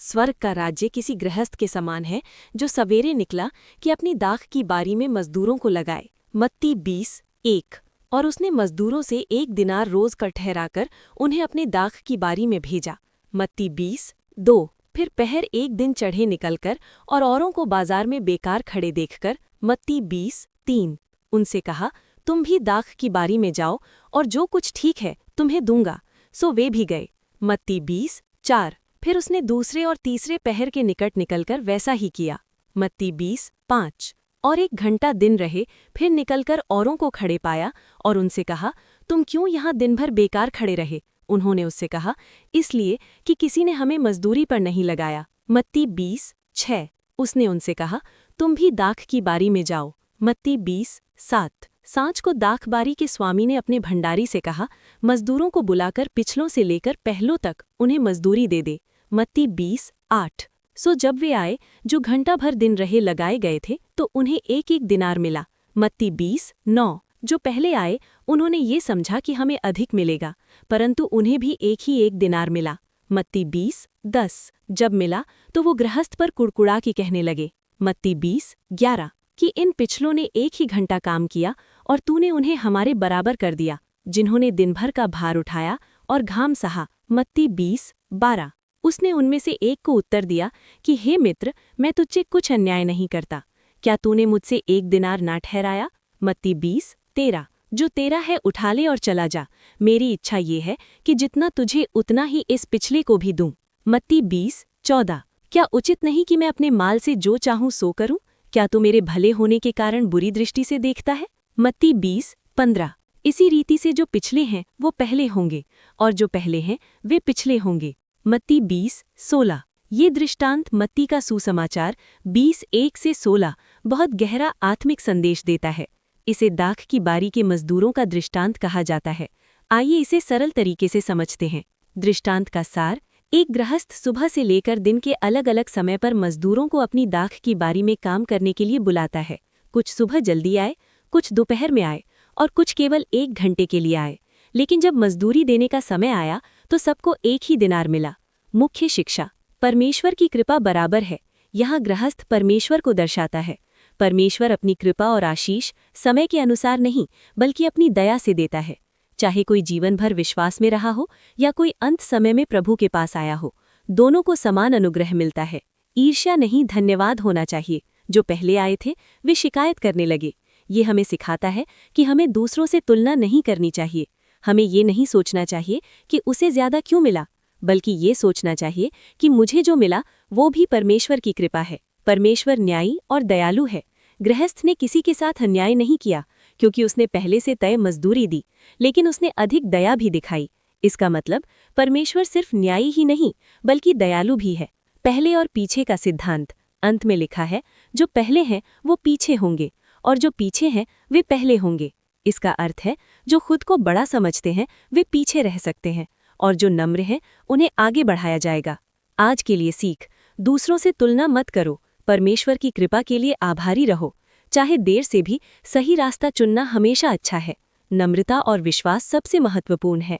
स्वर्ग का राज्य किसी गृहस्थ के समान है जो सवेरे निकला कि अपनी दाख की बारी में मजदूरों को लगाए। मत्ती 20:1। और उसने मजदूरों से 1 दिनार रोज का ठहराकर उन्हें अपने दाख की बारी में भेजा। मत्ती 20:2। फिर पहर 1 दिन चढ़े निकलकर और औरों को बाजार में बेकार खड़े देखकर। मत्ती 20:3। उनसे कहा, तुम भी दाख की बारी में जाओ और जो कुछ ठीक है तुम्हें दूंगा। सो वे भी गए। मत्ती 20:4। फिर उसने दूसरे और तीसरे पहर के निकट निकलकर वैसा ही किया। मत्ती 20:5। और 1 घंटा दिन रहे, फिर निकलकर औरों को खड़े पाया और उनसे कहा, तुम क्यों यहाँ दिन भर बेकार खड़े रहे? उन्होंने उससे कहा, इसलिए कि किसी ने हमें मजदूरी पर नहीं लगाया। मत्ती 20:6। उसने उनसे कहा, तुम भी दाख की बारी में जाओ। मत्ती 20:7। सांझ को दाख बारी के स्वामी ने अपने भंडारी से कहा, मजदूरों को बुलाकर पिछलों से लेकर पहलों तक उन्हें मजदूरी दे दे। मत्ती 20:8। सो जब वे आए जो घंटा भर दिन रहे लगाए गए थे तो उन्हें 1-1 दिनार मिला। मत्ती 20:9। जो पहले आए उन्होंने ये समझा कि हमें अधिक मिलेगा, परंतु उन्हें भी 1 दिनार मिला। मत्ती 20:10। जब मिला तो वो गृहस्थ पर कुड़कुड़ा के कहने लगे। मत्ती 20:11। कि इन पिछलों ने 1 ही घंटा काम किया और तूने उन्हें हमारे बराबर कर दिया, जिन्होंने दिन भर का भार उठाया और घाम सहा। मत्ती 20:12। उसने उनमें से एक को उत्तर दिया कि हे मित्र, मैं तुझसे कुछ अन्याय नहीं करता। क्या तूने मुझसे 1 दिनार ना ठहराया? मत्ती 20:13। जो तेरा है उठा ले और चला जा। मेरी इच्छा ये है कि जितना तुझे उतना ही इस पिछले को भी दूं। मत्ती 20:14। क्या उचित नहीं कि मैं अपने माल से जो चाहूं सो करूं? क्या तू मेरे भले होने के कारण बुरी दृष्टि से देखता है? मत्ती 20:15। इसी रीति से जो पिछले हैं वो पहले होंगे और जो पहले हैं वे पिछले होंगे। मत्ती 20:16। ये दृष्टांत मत्ती का सुसमाचार 20:1-16 बहुत गहरा आत्मिक संदेश देता है। इसे दाख की बारी के मजदूरों का दृष्टांत कहा जाता है। आइए इसे सरल तरीके से समझते हैं। दृष्टांत का सार: एक गृहस्थ सुबह से लेकर दिन के अलग अलग समय पर मजदूरों को अपनी दाख की बारी में काम करने के लिए बुलाता है। कुछ सुबह जल्दी आए, कुछ दोपहर में आए और कुछ केवल 1 घंटे के लिए आए। लेकिन जब मजदूरी देने का समय आया तो सबको 1 ही दिनार मिला। मुख्य शिक्षा: परमेश्वर की कृपा बराबर है। यहाँ गृहस्थ परमेश्वर को दर्शाता है। परमेश्वर अपनी कृपा और आशीष समय के अनुसार नहीं बल्कि अपनी दया से देता है। चाहे कोई जीवन भर विश्वास में रहा हो या कोई अंत समय में प्रभु के पास आया हो, दोनों को समान अनुग्रह मिलता है। ईर्ष्या नहीं, धन्यवाद होना चाहिए। जो पहले आए थे वे शिकायत करने लगे। ये हमें सिखाता है कि हमें दूसरों से तुलना नहीं करनी चाहिए। हमें ये नहीं सोचना चाहिए कि उसे ज्यादा क्यों मिला, बल्कि ये सोचना चाहिए कि मुझे जो मिला वो भी परमेश्वर की कृपा है। परमेश्वर न्यायी और दयालु है। गृहस्थ ने किसी के साथ अन्याय नहीं किया क्योंकि उसने पहले से तय मजदूरी दी, लेकिन उसने अधिक दया भी दिखाई। इसका मतलब परमेश्वर सिर्फ न्यायी ही नहीं बल्कि दयालु भी है। पहले और पीछे का सिद्धांत: अंत में लिखा है, जो पहले हैं वो पीछे होंगे और जो पीछे हैं वे पहले होंगे। इसका अर्थ है, जो खुद को बड़ा समझते हैं वे पीछे रह सकते हैं और जो नम्र हैं उन्हें आगे बढ़ाया जाएगा। आज के लिए सीख: दूसरों से तुलना मत करो, परमेश्वर की कृपा के लिए आभारी रहो। चाहे देर से भी सही रास्ता चुनना हमेशा अच्छा है। नम्रता और विश्वास सबसे महत्वपूर्ण है।